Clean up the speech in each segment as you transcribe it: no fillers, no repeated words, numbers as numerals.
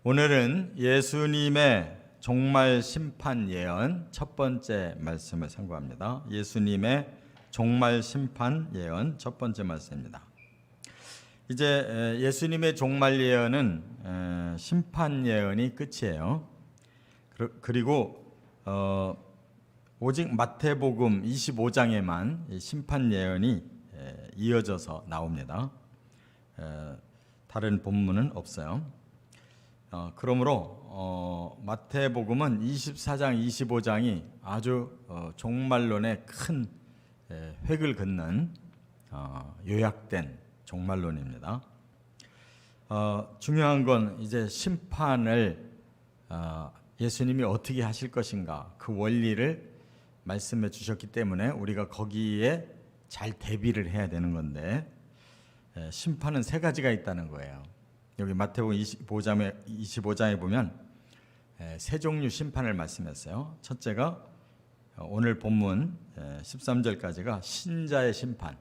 오늘은 예수님의 종말 심판 예언 첫 번째 말씀을 상고합니다. 예수님의 종말 심판 예언 첫 번째 말씀입니다. 이제 예수님의 종말 예언은 심판 예언이 끝이에요. 그리고 오직 마태복음 25장에만 심판 예언이 이어져서 나옵니다. 다른 본문은 없어요. 그러므로 마태복음은 24장, 25장이 아주 종말론의 큰 획을 긋는 요약된 종말론입니다. 중요한 건 이제 심판을 예수님이 어떻게 하실 것인가 그 원리를 말씀해 주셨기 때문에 우리가 거기에 잘 대비를 해야 되는 건데 심판은 세 가지가 있다는 거예요. 여기 마태복음 25장에 보면 세 종류 심판을 말씀했어요. 첫째가 오늘 본문 13절까지가 신자의 심판.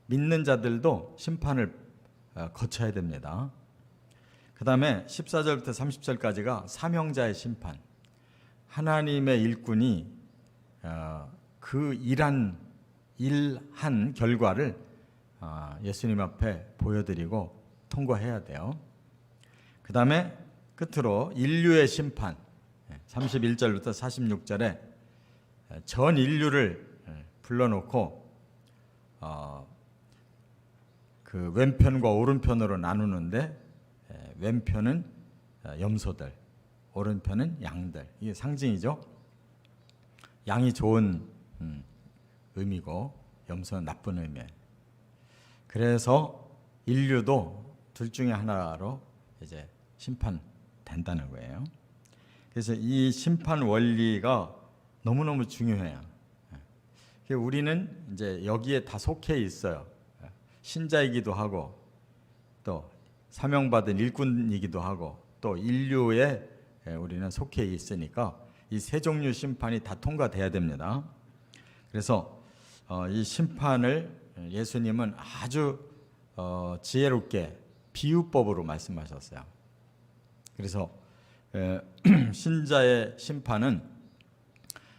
믿는 자들도 심판을 거쳐야 됩니다. 그 다음에 14절부터 30절까지가 사명자의 심판. 하나님의 일꾼이 그 일한 결과를 예수님 앞에 보여드리고 통과해야 돼요. 그 다음에 끝으로 인류의 심판 31절부터 46절에 전 인류를 불러놓고 그 왼편과 오른편으로 나누는데 왼편은 염소들, 오른편은 양들. 이게 상징이죠. 양이 좋은 의미고 염소는 나쁜 의미예요. 그래서 인류도 둘 중에 하나로 이제 심판된다는 거예요. 그래서 이 심판 원리가 너무너무 중요해요. 우리는 이제 여기에 다 속해 있어요. 신자이기도 하고 또 사명받은 일꾼이기도 하고 또 인류에 우리는 속해 있으니까 이 세 종류 심판이 다 통과돼야 됩니다. 그래서 이 심판을 예수님은 아주 지혜롭게 비유법으로 말씀하셨어요. 그래서 신자의 심판은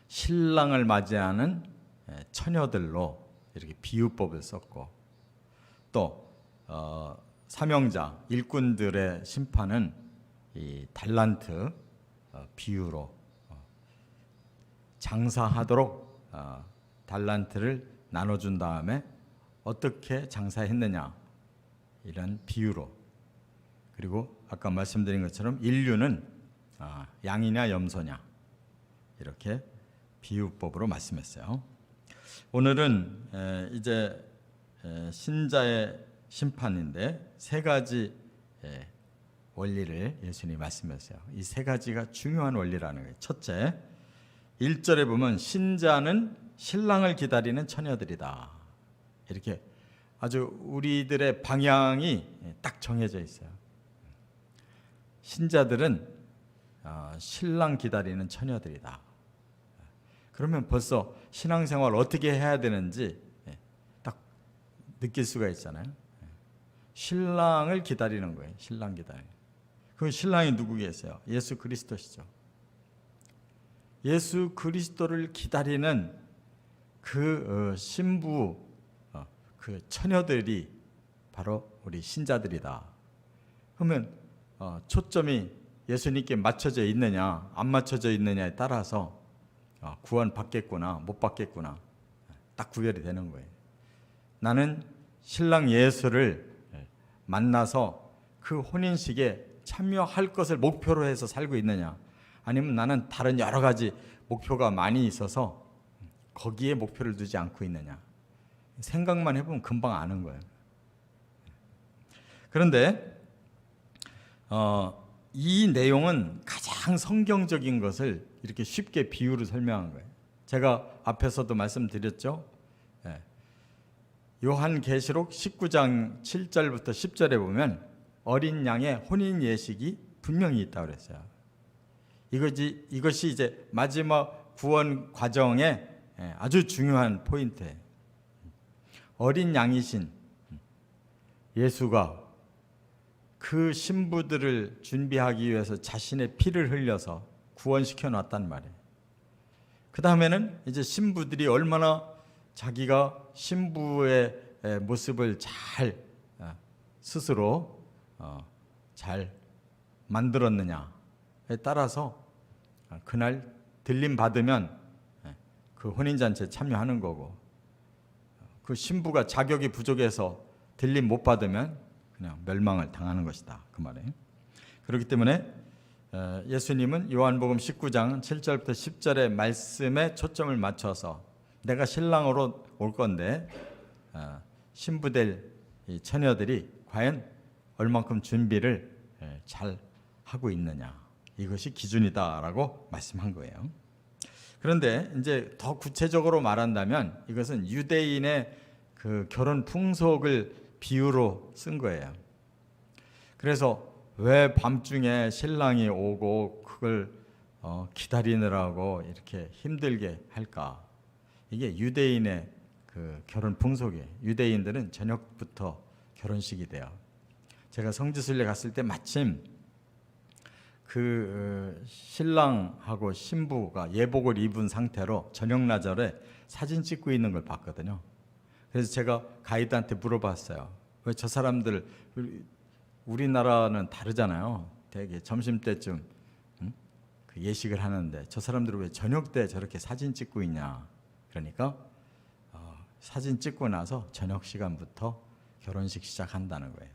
신랑을 맞이하는 처녀들로 이렇게 비유법을 썼고 또 사명자, 일꾼들의 심판은 이 달란트 비유로 장사하도록 달란트를 나눠준 다음에 어떻게 장사했느냐 이런 비유로, 그리고 아까 말씀드린 것처럼 인류는 양이냐 염소냐 이렇게 비유법으로 말씀했어요. 오늘은 이제 신자의 심판인데 세 가지 원리를 예수님이 말씀하셨어요. 이 세 가지가 중요한 원리라는 거예요. 첫째, 1절에 보면 신자는 신랑을 기다리는 처녀들이다. 이렇게 아주 우리들의 방향이 딱 정해져 있어요. 신자들은 신랑 기다리는 처녀들이다. 그러면 벌써 신앙생활 어떻게 해야 되는지 딱 느낄 수가 있잖아요. 신랑을 기다리는 거예요. 신랑 기다리는. 그 신랑이 누구겠어요? 예수 그리스도시죠. 예수 그리스도를 기다리는 그 신부, 그 처녀들이 바로 우리 신자들이다. 그러면 초점이 예수님께 맞춰져 있느냐 안 맞춰져 있느냐에 따라서 구원 받겠구나 못 받겠구나 딱 구별이 되는 거예요. 나는 신랑 예수를 만나서 그 혼인식에 참여할 것을 목표로 해서 살고 있느냐, 아니면 나는 다른 여러 가지 목표가 많이 있어서 거기에 목표를 두지 않고 있느냐. 생각만 해보면 금방 아는 거예요. 그런데 이 내용은 가장 성경적인 것을 이렇게 쉽게 비유로 설명한 거예요. 제가 앞에서도 말씀드렸죠. 요한계시록 19장 7절부터 10절에 보면 어린 양의 혼인 예식이 분명히 있다고 그랬어요. 이것이 이제 마지막 구원 과정의 아주 중요한 포인트예요. 어린 양이신 예수가 그 신부들을 준비하기 위해서 자신의 피를 흘려서 구원시켜 놨단 말이에요. 그 다음에는 이제 신부들이 얼마나 자기가 신부의 모습을 잘 스스로 잘 만들었느냐에 따라서 그날 들림 받으면 그 혼인잔치에 참여하는 거고, 그 신부가 자격이 부족해서 들림 못 받으면 그냥 멸망을 당하는 것이다, 그 말이에요. 그렇기 때문에 예수님은 요한복음 19장 7절부터 10절의 말씀에 초점을 맞춰서 내가 신랑으로 올 건데 신부될 이 처녀들이 과연 얼만큼 준비를 잘 하고 있느냐, 이것이 기준이다라고 말씀한 거예요. 그런데 이제 더 구체적으로 말한다면 이것은 유대인의 그 결혼 풍속을 비유로 쓴 거예요. 그래서 왜 밤중에 신랑이 오고 그걸 기다리느라고 이렇게 힘들게 할까? 이게 유대인의 그 결혼 풍속이에요. 유대인들은 저녁부터 결혼식이 돼요. 제가 성지순례 갔을 때 마침 그 신랑하고 신부가 예복을 입은 상태로 저녁 나절에 사진 찍고 있는 걸 봤거든요. 그래서 제가 가이드한테 물어봤어요. 왜 저 사람들, 우리나라는 다르잖아요. 되게 점심때쯤 그 예식을 하는데 저 사람들은 왜 저녁 때 저렇게 사진 찍고 있냐. 그러니까 사진 찍고 나서 저녁 시간부터 결혼식 시작한다는 거예요.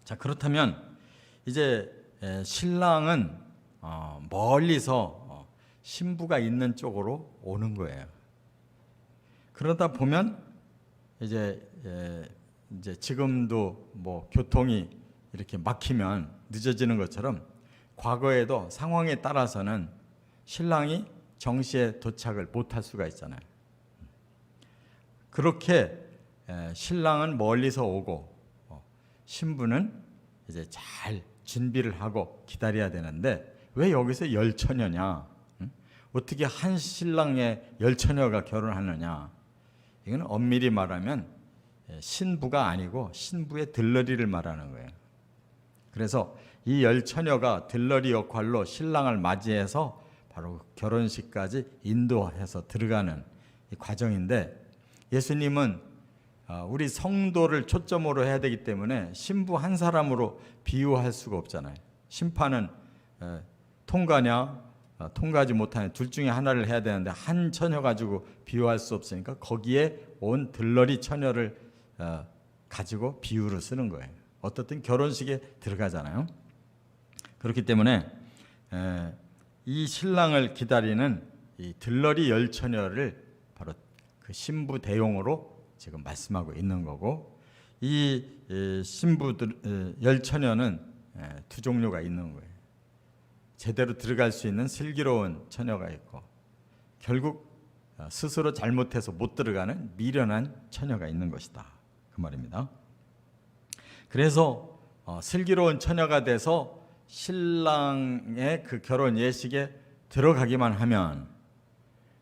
자, 그렇다면 이제 신랑은 멀리서 신부가 있는 쪽으로 오는 거예요. 그러다 보면 이제 지금도 뭐 교통이 이렇게 막히면 늦어지는 것처럼 과거에도 상황에 따라서는 신랑이 정시에 도착을 못할 수가 있잖아요. 그렇게 신랑은 멀리서 오고 신부는 이제 잘 준비를 하고 기다려야 되는데 왜 여기서 열처녀냐? 어떻게 한 신랑의 열처녀가 결혼하느냐? 이건 엄밀히 말하면 신부가 아니고 신부의 들러리를 말하는 거예요. 그래서 이 열처녀가 들러리 역할로 신랑을 맞이해서 바로 결혼식까지 인도해서 들어가는 이 과정인데, 예수님은 우리 성도를 초점으로 해야 되기 때문에 신부 한 사람으로 비유할 수가 없잖아요. 심판은 통과냐 통과하지 못하냐 둘 중에 하나를 해야 되는데 한 처녀 가지고 비유할 수 없으니까 거기에 온 들러리 처녀를 가지고 비유를 쓰는 거예요. 어떻든 결혼식에 들어가잖아요. 그렇기 때문에 이 신랑을 기다리는 이 들러리 열처녀를 바로 그 신부 대용으로 지금 말씀하고 있는 거고, 이 신부들 열처녀는 두 종류가 있는 거예요. 제대로 들어갈 수 있는 슬기로운 처녀가 있고, 결국 스스로 잘못해서 못 들어가는 미련한 처녀가 있는 것이다, 그 말입니다. 그래서 슬기로운 처녀가 돼서 신랑의 그 결혼 예식에 들어가기만 하면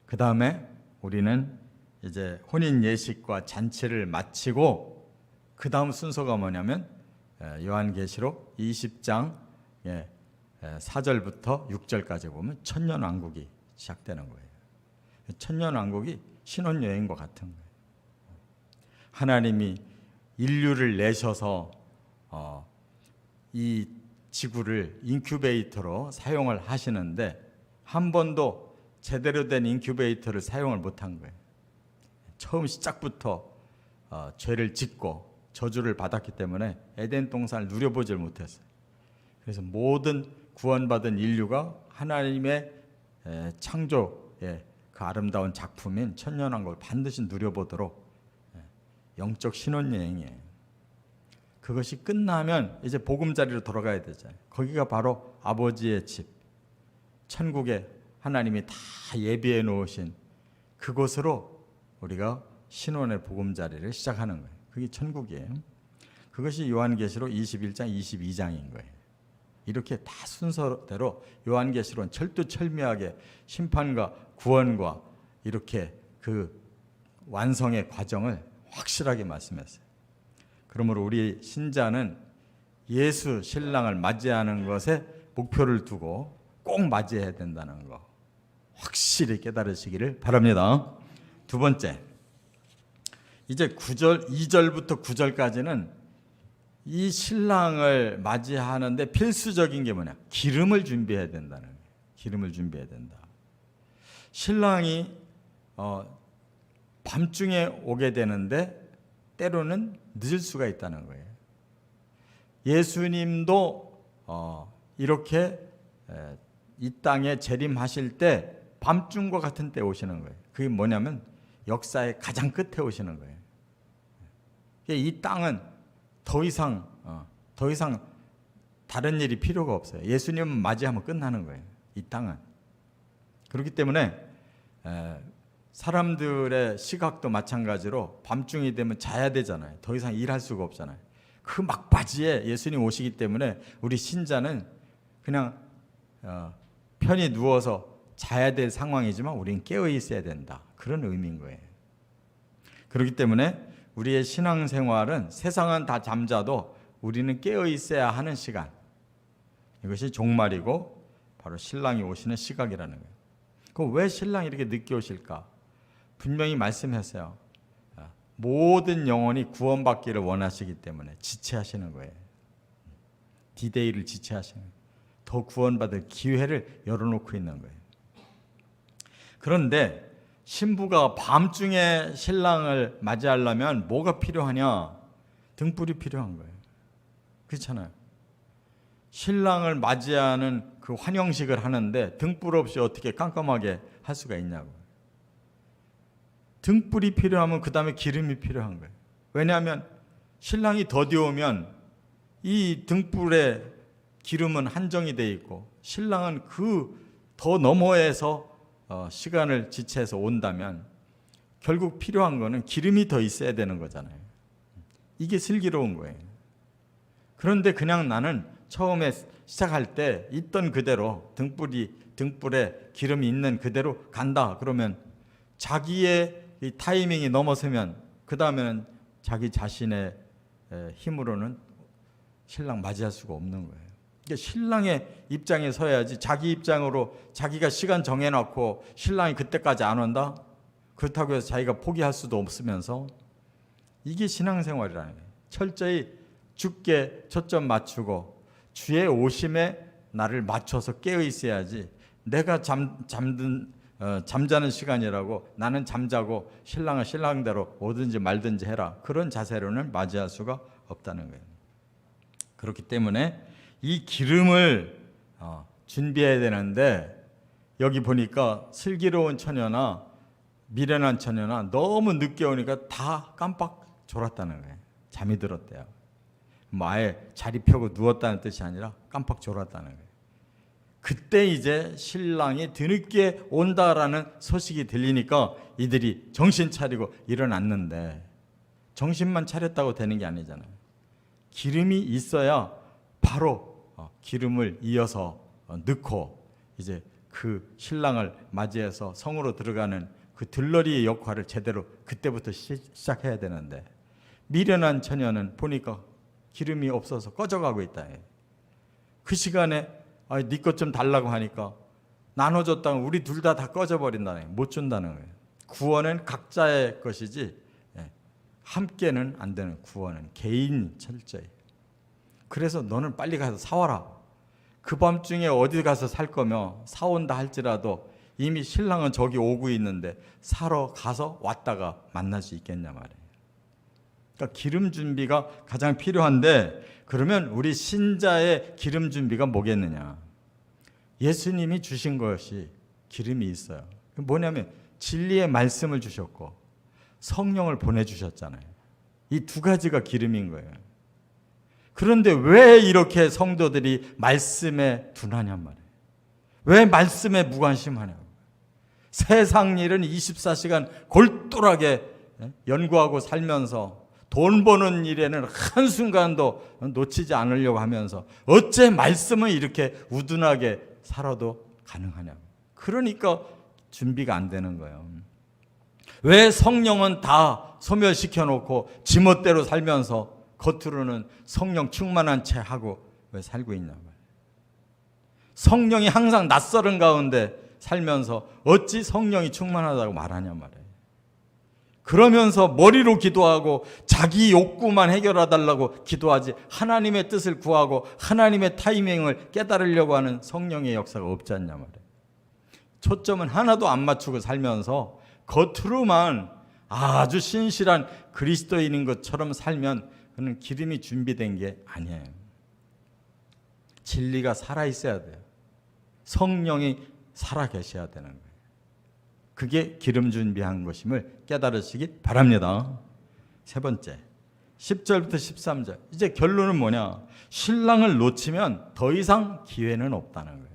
그 다음에 우리는 이제 혼인 예식과 잔치를 마치고 그 다음 순서가 뭐냐면 요한계시록 20장 4절부터 6절까지 보면 천년왕국이 시작되는 거예요. 천년왕국이 신혼여행과 같은 거예요. 하나님이 인류를 내셔서 이 지구를 인큐베이터로 사용을 하시는데 한 번도 제대로 된 인큐베이터를 사용을 못한 거예요. 처음 시작부터 죄를 짓고 저주를 받았기 때문에 에덴 동산을 누려보질 못했어요. 그래서 모든 구원받은 인류가 하나님의 창조의 그 아름다운 작품인 천년왕국을 반드시 누려보도록 영적 신혼여행이에요. 그것이 끝나면 이제 보금자리로 돌아가야 되잖아요. 거기가 바로 아버지의 집, 천국에 하나님이 다 예비해 놓으신 그곳으로 우리가 신혼의 보금자리를 시작하는 거예요. 그게 천국이에요. 그것이 요한계시록 21장, 22장인 거예요. 이렇게 다 순서대로 요한계시록은 철두철미하게 심판과 구원과 이렇게 그 완성의 과정을 확실하게 말씀했어요. 그러므로 우리 신자는 예수 신랑을 맞이하는 것에 목표를 두고 꼭 맞이해야 된다는 거 확실히 깨달으시기를 바랍니다. 두 번째, 이제 2절부터 9절까지는 이 신랑을 맞이하는데 필수적인 게 뭐냐? 기름을 준비해야 된다는 거예요. 기름을 준비해야 된다. 신랑이 밤중에 오게 되는데 때로는 늦을 수가 있다는 거예요. 예수님도 이렇게 이 땅에 재림하실 때 밤중과 같은 때 오시는 거예요. 그게 뭐냐면 역사의 가장 끝에 오시는 거예요. 이 땅은 더 이상 다른 일이 필요가 없어요. 예수님은 맞이하면 끝나는 거예요. 이 땅은. 그렇기 때문에 사람들의 시각도 마찬가지로 밤중이 되면 자야 되잖아요. 더 이상 일할 수가 없잖아요. 그 막바지에 예수님 오시기 때문에 우리 신자는 그냥 편히 누워서 자야 될 상황이지만 우리는 깨어 있어야 된다. 그런 의미인 거예요. 그렇기 때문에 우리의 신앙생활은 세상은 다 잠자도 우리는 깨어 있어야 하는 시간. 이것이 종말이고 바로 신랑이 오시는 시각이라는 거예요. 그럼 왜 신랑이 이렇게 늦게 오실까? 분명히 말씀했어요. 모든 영혼이 구원받기를 원하시기 때문에 지체하시는 거예요. 디데이를 지체하시는 거예요. 더 구원받을 기회를 열어놓고 있는 거예요. 그런데 신부가 밤중에 신랑을 맞이하려면 뭐가 필요하냐? 등불이 필요한 거예요. 그렇잖아요. 신랑을 맞이하는 그 환영식을 하는데 등불 없이 어떻게 깜깜하게 할 수가 있냐고. 등불이 필요하면 그 다음에 기름이 필요한 거예요. 왜냐하면 신랑이 더디오면 이 등불에 기름은 한정이 돼 있고 신랑은 그 더 너머에서 시간을 지체해서 온다면 결국 필요한 거는 기름이 더 있어야 되는 거잖아요. 이게 슬기로운 거예요. 그런데 그냥 나는 처음에 시작할 때 있던 그대로 등불에 기름이 있는 그대로 간다. 그러면 자기의 이 타이밍이 넘어서면 그 다음에는 자기 자신의 힘으로는 신랑 맞이할 수가 없는 거예요. 그러니까 신랑의 입장에 서야지 자기 입장으로 자기가 시간 정해놓고 신랑이 그때까지 안 온다? 그렇다고 해서 자기가 포기할 수도 없으면서 이게 신앙생활이라는 거예요. 철저히 주께 초점 맞추고 주의 오심에 나를 맞춰서 깨어 있어야지 내가 잠자는 시간이라고 나는 잠자고 신랑은 신랑대로 오든지 말든지 해라. 그런 자세로는 맞이할 수가 없다는 거예요. 그렇기 때문에 이 기름을 준비해야 되는데 여기 보니까 슬기로운 처녀나 미련한 처녀나 너무 늦게 오니까 다 깜빡 졸았다는 거예요. 잠이 들었대요. 뭐 아예 자리 펴고 누웠다는 뜻이 아니라 깜빡 졸았다는 거예요. 그때 이제 신랑이 뒤늦게 온다라는 소식이 들리니까 이들이 정신 차리고 일어났는데 정신만 차렸다고 되는 게 아니잖아요. 기름이 있어야 바로 기름을 이어서 넣고 이제 그 신랑을 맞이해서 성으로 들어가는 그 들러리의 역할을 제대로 그때부터 시작해야 되는데 미련한 처녀는 보니까 기름이 없어서 꺼져가고 있다. 그 시간에 네 것 좀 달라고 하니까 나눠줬다가 우리 둘 다 꺼져버린다는 거예요. 못 준다는 거예요. 구원은 각자의 것이지 함께는 안 되는 구원은 개인 철저히. 그래서 너는 빨리 가서 사와라. 그 밤중에 어디 가서 살 거며 사온다 할지라도 이미 신랑은 저기 오고 있는데 사러 가서 왔다가 만날 수 있겠냐 말이에요. 그러니까 기름 준비가 가장 필요한데 그러면 우리 신자의 기름 준비가 뭐겠느냐? 예수님이 주신 것이 기름이 있어요. 뭐냐면 진리의 말씀을 주셨고 성령을 보내주셨잖아요. 이 두 가지가 기름인 거예요. 그런데 왜 이렇게 성도들이 말씀에 둔하냔 말이에요. 왜 말씀에 무관심하냐고. 세상 일은 24시간 골똘하게 연구하고 살면서 돈 버는 일에는 한순간도 놓치지 않으려고 하면서 어째 말씀을 이렇게 우둔하게 살아도 가능하냐고. 그러니까 준비가 안 되는 거예요. 왜 성령은 다 소멸시켜 놓고 지멋대로 살면서 겉으로는 성령 충만한 채 하고 왜 살고 있냐 말이에요. 성령이 항상 낯설은 가운데 살면서 어찌 성령이 충만하다고 말하냐 말이에요. 그러면서 머리로 기도하고 자기 욕구만 해결해 달라고 기도하지 하나님의 뜻을 구하고 하나님의 타이밍을 깨달으려고 하는 성령의 역사가 없지 않냐 말이에요. 초점은 하나도 안 맞추고 살면서 겉으로만 아주 신실한 그리스도인인 것처럼 살면 그는 기름이 준비된 게 아니에요. 진리가 살아있어야 돼요. 성령이 살아계셔야 되는 거예요. 그게 기름 준비한 것임을 깨달으시기 바랍니다. 세 번째, 10절부터 13절. 이제 결론은 뭐냐? 신랑을 놓치면 더 이상 기회는 없다는 거예요.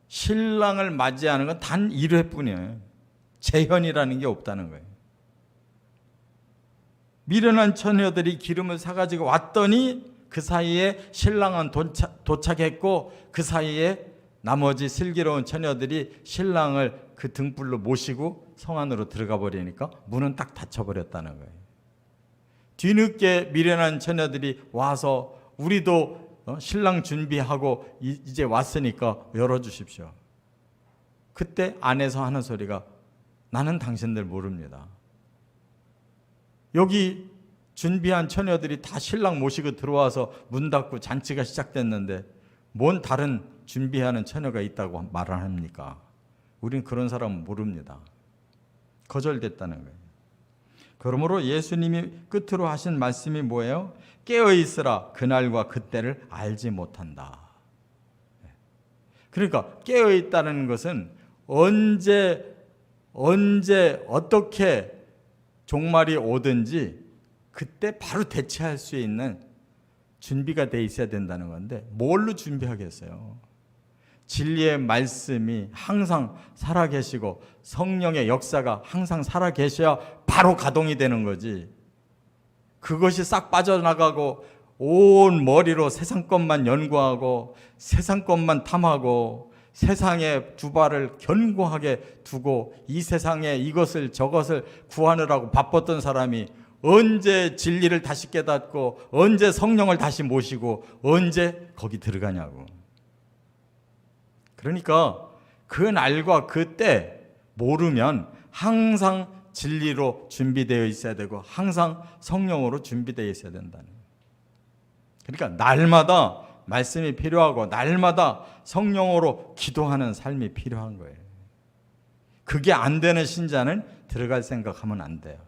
신랑을 맞이하는 건 단 1회뿐이에요. 재현이라는 게 없다는 거예요. 미련한 처녀들이 기름을 사가지고 왔더니 그 사이에 신랑은 도착했고 그 사이에 나머지 슬기로운 처녀들이 신랑을 그 등불로 모시고 성 안으로 들어가 버리니까 문은 딱 닫혀버렸다는 거예요. 뒤늦게 미련한 처녀들이 와서 우리도 신랑 준비하고 이제 왔으니까 열어주십시오. 그때 안에서 하는 소리가 나는 당신들 모릅니다. 여기 준비한 처녀들이 다 신랑 모시고 들어와서 문 닫고 잔치가 시작됐는데 뭔 다른 준비하는 처녀가 있다고 말을 합니까? 우린 그런 사람 모릅니다. 거절됐다는 거예요. 그러므로 예수님이 끝으로 하신 말씀이 뭐예요? 깨어있으라 그날과 그때를 알지 못한다. 그러니까 깨어있다는 것은 언제 어떻게 종말이 오든지 그때 바로 대체할 수 있는 준비가 돼 있어야 된다는 건데 뭘로 준비하겠어요? 진리의 말씀이 항상 살아계시고 성령의 역사가 항상 살아계셔야 바로 가동이 되는 거지. 그것이 싹 빠져나가고 온 머리로 세상 것만 연구하고 세상 것만 탐하고 세상에 두 발을 견고하게 두고 이 세상에 이것을 저것을 구하느라고 바빴던 사람이 언제 진리를 다시 깨닫고 언제 성령을 다시 모시고 언제 거기 들어가냐고. 그러니까 그 날과 그때 모르면 항상 진리로 준비되어 있어야 되고 항상 성령으로 준비되어 있어야 된다는 거예요. 그러니까 날마다 말씀이 필요하고 날마다 성령으로 기도하는 삶이 필요한 거예요. 그게 안 되는 신자는 들어갈 생각하면 안 돼요.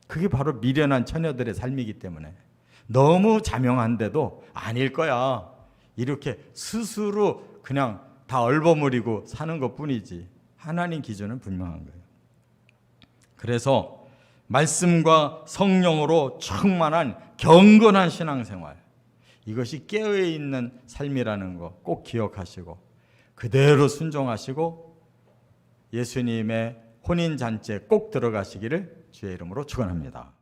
그게 바로 미련한 처녀들의 삶이기 때문에 너무 자명한데도 아닐 거야. 이렇게 스스로 그냥 다 얼버무리고 사는 것뿐이지 하나님 기준은 분명한 거예요. 그래서 말씀과 성령으로 충만한 경건한 신앙생활, 이것이 깨어있는 삶이라는 거 꼭 기억하시고 그대로 순종하시고 예수님의 혼인잔치에 꼭 들어가시기를 주의 이름으로 축원합니다.